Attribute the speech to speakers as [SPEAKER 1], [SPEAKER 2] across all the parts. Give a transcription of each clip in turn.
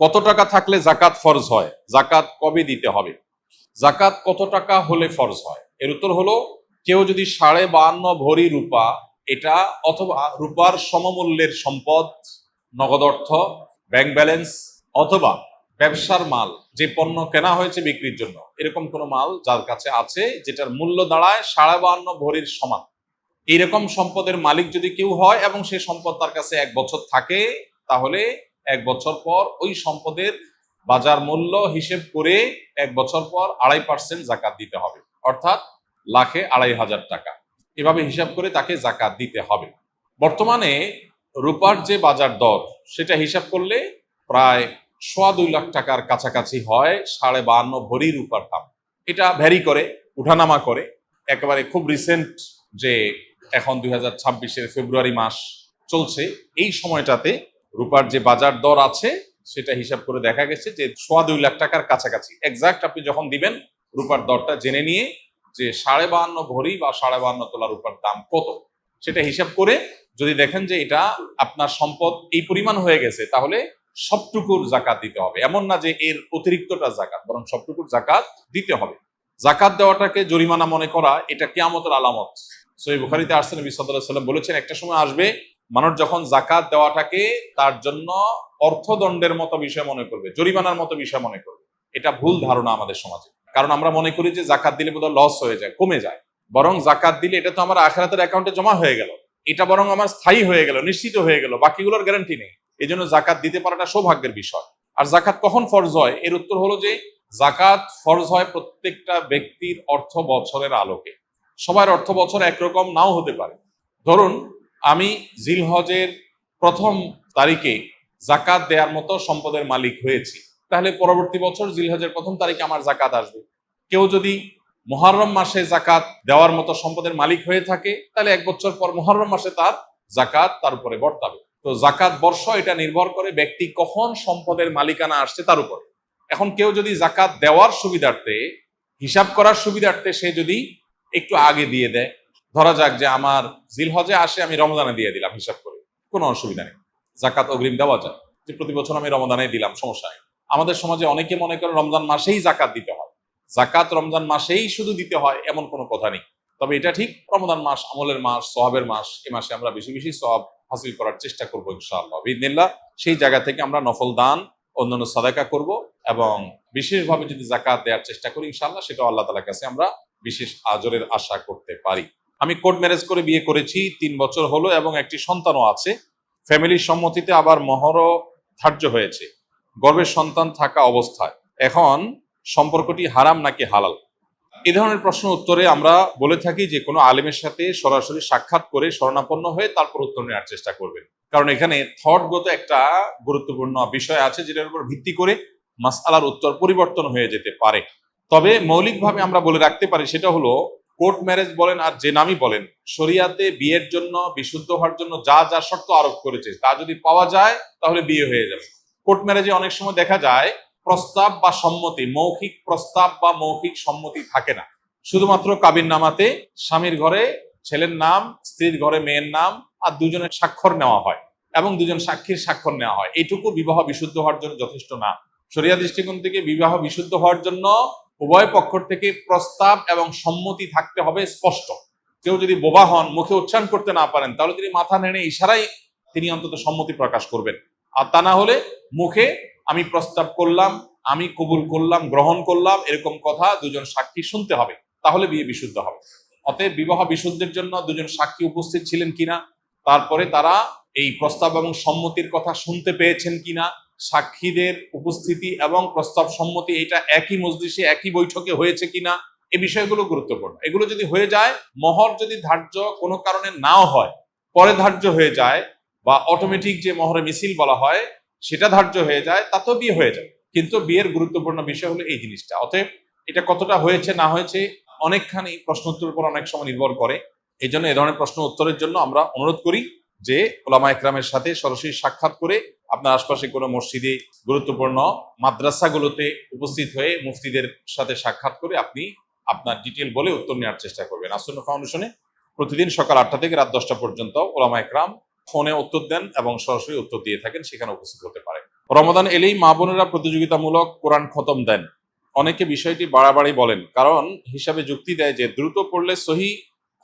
[SPEAKER 1] কত টাকা থাকলে জাকাত ফরজ হয়? জাকাত কবে দিতে হবে? জাকাত কত টাকা হলে ফরজ হয়? এর উত্তর হলো, কেউ যদি 52.5 ভরি রূপা, এটা অথবা রূপার সমমূল্যের সম্পদ, নগদ অর্থ, ব্যাংক ব্যালেন্স, অথবা ব্যবসার মাল, যে পণ্য কেনা হয়েছে বিক্রির জন্য, এরকম কোনো মাল যার কাছে আছে যেটার মূল্য দাঁড়ায় 52.5 ভরির সমান, এইরকম সম্পদের মালিক যদি কেউ হয় এবং সেই সম্পদ তার কাছে 1 বছর থাকে, তাহলে 1 বছর পর ওই সম্পদের বাজার মূল্য হিসেব করে 1 বছর পর 2.5% জাকাত দিতে হবে, অর্থাৎ লাখে 2,500 টাকা। এভাবে হিসাব করে তাকে জাকাত দিতে হবে। বর্তমানে রূপার যে বাজার দর, সেটা হিসাব করলে প্রায় 2.25 লাখ টাকার কাছাকাছি হয় 52.5 ভরি রূপার দাম। এটা ভ্যারি করে, উঠানামা করে। একেবারে খুব রিসেন্ট যে এখন 2026-এর ফেব্রুয়ারি মাস চলছে, এই সময়টাতে রূপার যে বাজার দর আছে সেটা হিসাব করে দেখা গেছে যে 2.25 লাখ টাকার কাছাকাছি। এক্সাক্ট আপনি যখন দিবেন রূপার দরটা জেনে নিয়ে যে 52.5 ভরি বা 52.5 তোলা রূপার দাম কত, সেটা হিসাব করে যদি দেখেন যে এটা আপনার সম্পদ এই পরিমাণ হয়ে গেছে, তাহলে সবটুকুর জাকাত দিতে হবে। এমন না যে এর অতিরিক্তটা জাকাত, বরং সবটুকুর জাকাত দিতে হবে। জাকাত দেওয়াটাকে জরিমানা মনে করা, এটা কিয়ামতের আলামত। সহিহ বুখারীতে আসছে, নবী সাল্লাল্লাহু আলাইহি ওয়াসাল্লাম বলেছেন, একটা সময় আসবে মানুষ যখন জাকাত দেওয়াটাকে তার জন্য অর্থদণ্ডের মতো বিষয় মনে করবে, জরিমানার মতো বিষয় মনে করবে। এটা ভুল ধারণা আমাদের সমাজে। কারণ আমরা মনে করি যে জাকাত দিলে বোধহয় লস হয়ে যায়, কমে যায়। বরং জাকাত দিলে এটা তো আমার আখিরাতের অ্যাকাউন্টে জমা হয়ে গেল, এটা বরং আমার স্থায়ী হয়ে গেল, নিশ্চিত হয়ে গেল, বাকিগুলোর গ্যারান্টি নেই। এই জন্য জাকাত দিতে পারাটা সৌভাগ্যের বিষয়। আর জাকাত কখন ফরজ হয়? এর উত্তর হলো যে জাকাত ফরজ হয় প্রত্যেকটা ব্যক্তির অর্থ বছরের আলোকে। সবার অর্থ বছর একরকম নাও হতে পারে। ধরুন আমি জিলহজের 1ম তারিখে জাকাত দেওয়ার মতো সম্পদের মালিক হয়েছি, তাহলে পরবর্তী বছর জিলহজের 1ম তারিখে আমার জাকাত আসবে। কেউ যদি মুহররম মাসে জাকাত দেওয়ার মতো সম্পদের মালিক হয়ে থাকে, তাহলে 1 বছর পর মুহররম মাসে তার জাকাত তার উপরে বর্তাবে। তো জাকাত বর্ষ এটা নির্ভর করে ব্যক্তি কখন সম্পদের মালিকানা আসছে তার উপরে। এখন কেউ যদি জাকাত দেওয়ার সুবিধার্থে, হিসাব করার সুবিধার্থে সে যদি একটু আগে দিয়ে দেয়, ধরা যাক যে আমার জিলহজে আসে, আমি রমজানে দিয়ে দিলাম হিসাব করে, কোনো অসুবিধা নেই, জাকাত অগ্রিম দেওয়া যায়। যে প্রতি বছর আমি রমজানে দিলাম, সমস্যা নেই। আমাদের সমাজে অনেকে মনে করে রমজান মাসেই জাকাত দিতে হয়। জাকাত রমজান মাসেই শুধু দিতে হয় এমন কোনো কথা নেই। তবে এটা ঠিক, রমজান মাস আমলের মাস, সওয়াবের মাস, এই মাসে আমরা বেশি বেশি সওয়াব হাসিল করার চেষ্টা করবো ইনশাআল্লাহ বিইذনিল্লাহ। সেই জায়গা থেকে আমরা নফল দান, অন্যান্য সাদাকা করব, এবং বিশেষভাবে যদি জাকাত দেওয়ার চেষ্টা করি ইনশাআল্লাহ, সেটা আল্লাহ তাআলার কাছে আমরা বিশেষ আজরের আশা করতে পারি। আমি কোর্ট ম্যারেজ করে বিয়ে করেছি, 3 বছর হলো এবং একটি সন্তানও আছে। ফ্যামিলির সম্মতিতে আবার মহরও ধার্য হয়েছে গর্ভের সন্তান থাকা অবস্থায়। এখন সম্পর্কটি হারাম নাকি হালাল? এই ধরনের প্রশ্ন উত্তরে আমরা বলে থাকি যে কোনো আলেমের সাথে সরাসরি সাক্ষাৎ করে শরণাপন্ন হয়ে তারপর উত্তর নেওয়ার চেষ্টা করবেন। কারণ এখানে থটগত একটা গুরুত্বপূর্ণ বিষয় আছে, যেটার উপর ভিত্তি করে মাসআলার উত্তর পরিবর্তন হয়ে যেতে পারে। তবে মৌলিকভাবে আমরা বলে রাখতে পারি, সেটা হলো কোর্ট ম্যারেজ বলেন আর যে নামই বলেন, শরিয়াতে বিয়ের জন্য, বিশুদ্ধ হওয়ার জন্য যা যা শর্ত আরোপ করেছে তা যদি পাওয়া যায় তাহলে বিয়ে হয়ে যাবে। কোর্ট ম্যারেজে অনেক সময় দেখা যায় প্রস্তাব বা সম্মতি, মৌখিক প্রস্তাব বা মৌখিক সম্মতি থাকে না। শুধুমাত্র কাবিননামাতে স্বামীর ঘরে ছেলের নাম, স্ত্রীর ঘরে মেয়ের নাম, আর দুজনের স্বাক্ষর নেওয়া হয় এবং দুজন সাক্ষীর স্বাক্ষর নেওয়া হয়। এইটুকু বিবাহ বিশুদ্ধ হওয়ার জন্য যথেষ্ট না। শরিয়া দৃষ্টিকোণ থেকে বিবাহ বিশুদ্ধ হওয়ার জন্য উভয় পক্ষ থেকে প্রস্তাব এবং সম্মতি থাকতে হবে স্পষ্ট। কেউ যদি বোবা হন, মুখে উচ্চারণ করতে না পারেন, তাহলে তিনি মাথা নেড়ে ইশারায় তিনি অন্তত সম্মতি প্রকাশ করবেন। আর তা না হলে মুখে আমি প্রস্তাব করলাম, আমি কবুল করলাম, গ্রহণ করলাম, এরকম কথা দুজন সাক্ষী শুনতে হবে, তাহলে বিয়ে বিশুদ্ধ হবে। অতএব বিবাহ বিশুদ্ধের জন্য দুজন সাক্ষী উপস্থিত ছিলেন কিনা, তারপরে তারা এই প্রস্তাব এবং সম্মতির কথা শুনতে পেয়েছেন কিনা, সাক্ষীদের উপস্থিতি এবং প্রস্তাব সম্মতি এটা একই মজলিসে, একই বৈঠকে হয়েছে কিনা, এই বিষয়গুলো গুরুত্বপূর্ণ। এগুলো যদি হয়ে যায়, মহর যদি ধার্য কোনো কারণে নাও হয়, পরে ধার্য হয়ে যায়, বা অটোমেটিক যে মহরে মিছিল বলা হয় সেটা ধার্য হয়ে যায়, তাতেও বিয়ে হয়ে যায়। কিন্তু বিয়ের গুরুত্বপূর্ণ বিষয় হলো এই জিনিসটা। অতএব এটা কতটা হয়েছে না হয়েছে অনেকখানি প্রশ্ন উত্তরের উপর অনেক সময় নির্ভর করে। এই জন্য এ ধরনের প্রশ্ন উত্তরের জন্য আমরা অনুরোধ করি যে ওলামা একরামের সাথে সরাসরি সাক্ষাৎ করে আপনার আশপাশে কোনো মসজিদে, গুরুত্বপূর্ণ মাদ্রাসাগুলোতে উপস্থিত হয়ে মুফতিদের সাথে সাক্ষাৎ করে আপনি আপনার ডিটেল বলে উত্তর নেওয়ার চেষ্টা করবেন। আসুন্নাহ ফাউন্ডেশনে প্রতিদিন সকাল 8টা থেকে রাত 10টা পর্যন্ত ওলামা একরাম ফোনে উত্তর দেন এবং সরাসরি উত্তর দিয়ে থাকেন, সেখানে উপস্থিত হতে পারেন। রমাদান এলেই মা বোনেরা প্রতিযোগিতামূলক কোরআন খতম দেন। অনেকে বিষয়টি বাড়াবাড়ি বলেন, কারণ হিসাবে যুক্তি দেয় যে দ্রুত পড়লে সহি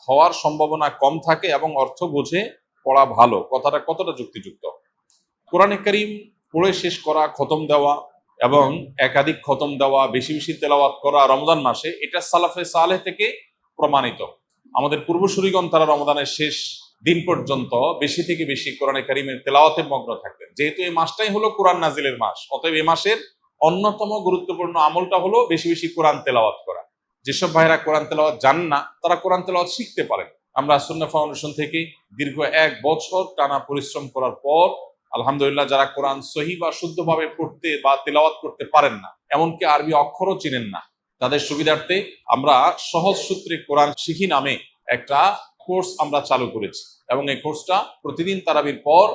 [SPEAKER 1] হওয়ার সম্ভাবনা কম থাকে এবং অর্থ বুঝে পড়া ভালো। কথাটা কতটা যুক্তিযুক্ত? কোরআনে কারীম পড়ে শেষ করা, খতম দেওয়া এবং একাধিক খতম দেওয়া, বেশি বেশি তেলাওয়াত করা রমজান মাসে, এটা সালাফে সালেহ থেকে প্রমাণিত। আমাদের পূর্বসূরিগণ তারা রমজানের শেষ দিন পর্যন্ত বেশি থেকে বেশি কোরআনে কারীমের তেলাওয়াতে মগ্ন থাকতেন। যেহেতু এই মাসটাই হলো কোরআন নাজিলের মাস, অতএব এই মাসের অন্যতম গুরুত্বপূর্ণ আমলটা হলো বেশি বেশি কোরআন তেলাওয়াত করা। যেসব ভাইরা কোরআন তেলাওয়াত জানেন না, তারা কোরআন তেলাওয়াত শিখতে পারেন। আমরা সুন্নাহ ফাউন্ডেশন থেকে দীর্ঘ 1 বছর টানা পরিশ্রম করার পর আলহামদুলিল্লাহ, যারা কোরআন সহি বা শুদ্ধভাবে পড়তে বা তেলাওয়াত করতে পারেন না, এমনকি আরবি অক্ষরও চিনেন না, তাদের সুবিধার্থে আমরা সহজ সূত্রে কোরআন শিখি নামে একটা কোর্স আমরা চালু করেছি। এবং এই কোর্সটা প্রতিদিন তারাবির পর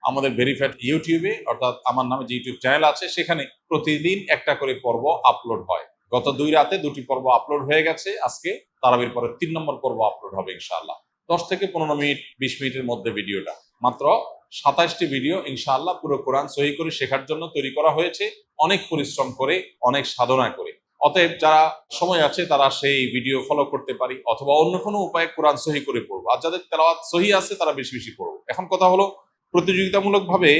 [SPEAKER 1] আমাদের ভেরিফাইড ইউটিউবে, অর্থাৎ আমার নামে যে ইউটিউব চ্যানেল আছে, সেখানে প্রতিদিন একটা করে পর্ব আপলোড হয়। গত 2 রাতে 2টি পর্ব আপলোড হয়ে গেছে। আজকে তারাবির পরে 3 নম্বর পর্ব আপলোড হবে ইনশাআল্লাহ। 10 থেকে 15 মিনিট, 20 মিনিটের মধ্যে ভিডিওটা, মাত্র 27টি ভিডিও ইনশাআল্লাহ পুরো কোরআন সহি করে শেখার জন্য তৈরি করা হয়েছে, অনেক পরিশ্রম করে, অনেক সাধনা করে। অতএব যারা সময় আছে তারা সেই ভিডিও ফলো করতে পারি, অথবা অন্য কোনো উপায়ে কোরআন সহি করে পড়বো। আর যাদের তেলাওয়াত সহি আছে তারা বেশি বেশি পড়বো। এখন কথা হলো, প্রতিযোগিতামূলকভাবে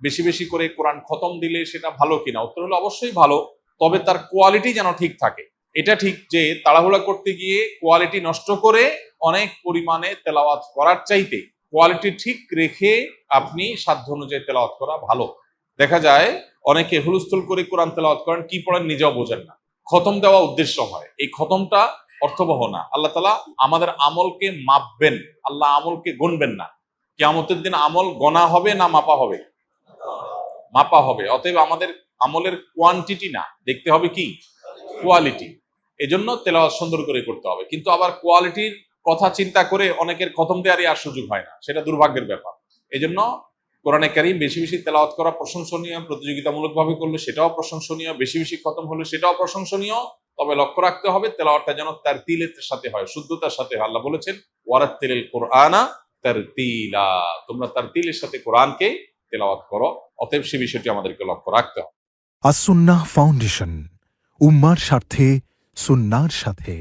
[SPEAKER 1] বেশি বেশি করে কোরআন খতম দিলে সেটা ভালো কিনা? উত্তর হলো অবশ্যই ভালো, তবে তার কোয়ালিটি যেন ঠিক থাকে। এটা ঠিক যে তাড়াহুড়া করতে গিয়ে কোয়ালিটি নষ্ট করে অনেক পরিমাণে তেলাওয়াত করার চাইতে কোয়ালিটি ঠিক রেখে আপনি সাধ্য অনুযায়ী তেলাওয়াত করা ভালো। দেখা যায় অনেকে হুলস্থুল করে কোরআন তেলাওয়াত করেন, কি পড়েন নিজেও বোঝেন না। খতম দেওয়া উদ্দেশ্য হয়, এই খতমটা অর্থবহ না। আল্লাহ তাআলা আমাদের আমলকে মাপবেন, আল্লাহ আমলকে গুনবেন না। কিয়ামতের দিন আমল গণা হবে না মাপা হবে? মাপা হবে। অতএব আমাদের আমলের কোয়ান্টিটি না, দেখতে হবে কি? কোয়ালিটি। এজন্য তেলাওয়াত সুন্দর করে করতে হবে। কিন্তু আবার কোয়ালিটির কথা চিন্তা করে অনেকের খতম দেওয়ারই আর সুযোগ হয় না, সেটা দুর্ভাগ্যের ব্যাপার। এজন্য কোরআনে কারীম বেশি বেশি তেলাওয়াত করা প্রশংসনীয়, প্রতিযোগিতামূলকভাবে করলে সেটাও প্রশংসনীয়, বেশি বেশি খতম হলে সেটাও প্রশংসনীয়। তবে লক্ষ্য রাখতে হবে তেলাওয়াতটা যেন তারতিলের সাথে হয়, শুদ্ধতার সাথে হয়। আল্লাহ বলেছেন, ওয়ারাত্তিলিল কুরআনা তারতিলা, তোমরা তারতিলের সাথে কোরআনকে তেলাওয়াত করো। অতএব সে বিষয়টি আমাদেরকে লক্ষ্য রাখতে হবে।
[SPEAKER 2] আস-সুন্নাহ ফাউন্ডেশন, উম্মার স্বার্থে সুন্নাহর সাথে।